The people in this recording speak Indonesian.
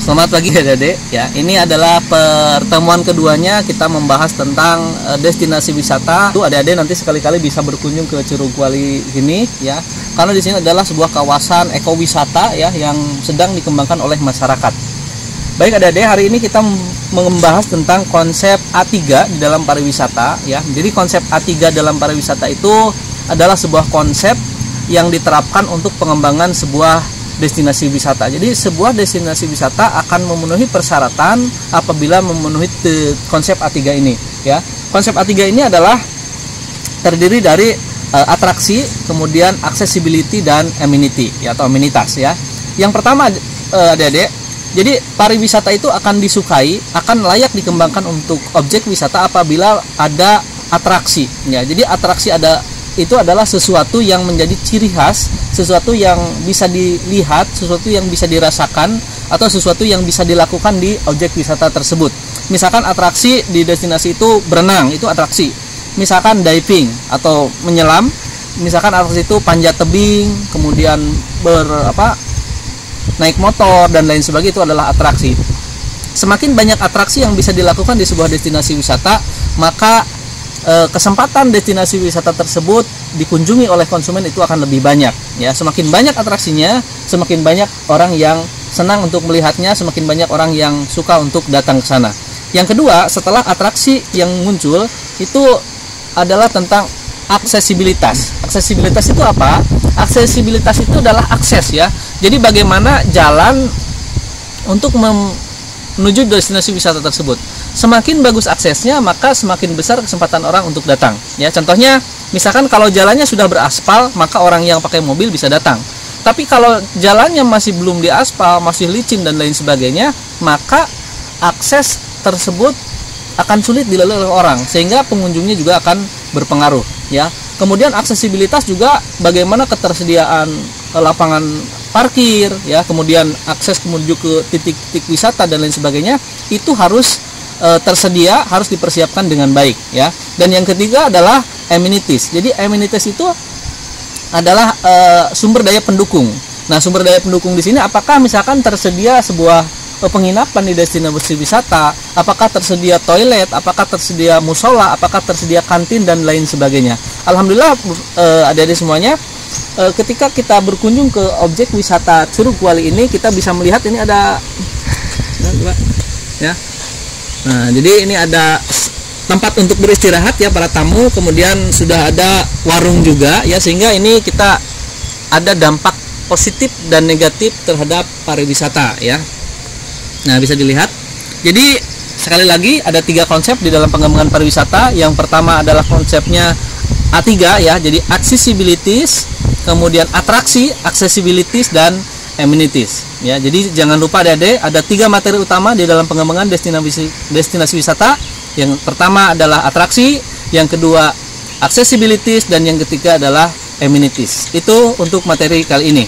Selamat pagi adik-adik ya. Ini adalah pertemuan keduanya kita membahas tentang destinasi wisata. Adik-adik nanti sekali-kali bisa berkunjung ke Curug Kuali ini ya. Karena di sini adalah sebuah kawasan ekowisata ya yang sedang dikembangkan oleh masyarakat. Baik adik-adik, hari ini kita membahas tentang konsep A3 di dalam pariwisata ya. Jadi konsep A3 dalam pariwisata itu adalah sebuah konsep yang diterapkan untuk pengembangan sebuah destinasi wisata. Jadi sebuah destinasi wisata akan memenuhi persyaratan apabila memenuhi konsep A3 ini ya. Konsep A3 ini adalah terdiri dari atraksi, kemudian accessibility dan amenity ya, atau amenitas ya. Yang pertama adik-adik, jadi pariwisata itu akan disukai, akan layak dikembangkan untuk objek wisata apabila ada atraksi ya. Jadi atraksi itu adalah sesuatu yang menjadi ciri khas, sesuatu yang bisa dilihat, sesuatu yang bisa dirasakan, atau sesuatu yang bisa dilakukan di objek wisata tersebut. Misalkan atraksi di destinasi itu berenang, itu atraksi. Misalkan diving atau menyelam, misalkan atraksi itu panjat tebing, kemudian naik motor dan lain sebagainya, itu adalah atraksi. Semakin banyak atraksi yang bisa dilakukan di sebuah destinasi wisata, maka kesempatan destinasi wisata tersebut dikunjungi oleh konsumen itu akan lebih banyak ya. Semakin banyak atraksinya, semakin banyak orang yang senang untuk melihatnya, semakin banyak orang yang suka untuk datang ke sana. Yang kedua, setelah atraksi yang muncul itu adalah tentang aksesibilitas. Aksesibilitas itu apa? Aksesibilitas itu adalah akses ya. Jadi bagaimana jalan untuk menuju destinasi wisata tersebut. Semakin bagus aksesnya, maka semakin besar kesempatan orang untuk datang ya. Contohnya, misalkan kalau jalannya sudah beraspal, maka orang yang pakai mobil bisa datang. Tapi kalau jalannya masih belum diaspal, masih licin dan lain sebagainya, maka akses tersebut akan sulit dilalui oleh orang, sehingga pengunjungnya juga akan berpengaruh ya. Kemudian aksesibilitas juga bagaimana ketersediaan lapangan parkir ya, kemudian akses menuju ke titik-titik wisata dan lain sebagainya, itu harus tersedia, harus dipersiapkan dengan baik ya. Dan yang ketiga adalah amenities. Jadi amenities itu adalah sumber daya pendukung. Nah, sumber daya pendukung di sini apakah misalkan tersedia sebuah penginapan di destinasi wisata, apakah tersedia toilet, apakah tersedia musola, apakah tersedia kantin dan lain sebagainya. Alhamdulillah adik-adik semuanya, ketika kita berkunjung ke objek wisata Curug Kuali ini, kita bisa melihat ini ada ya. Nah, jadi ini ada tempat untuk beristirahat ya para tamu, kemudian sudah ada warung juga ya, sehingga ini kita ada dampak positif dan negatif terhadap pariwisata ya. Nah, bisa dilihat. Jadi sekali lagi ada 3 konsep di dalam pengembangan pariwisata. Yang pertama adalah konsepnya A3 ya. Jadi accessibilities, kemudian atraksi, accessibilities dan amenities ya. Jadi jangan lupa adik-adik, ada 3 materi utama di dalam pengembangan destinasi wisata. Yang pertama adalah atraksi, yang kedua accessibilities, dan yang ketiga adalah amenities. Itu untuk materi kali ini.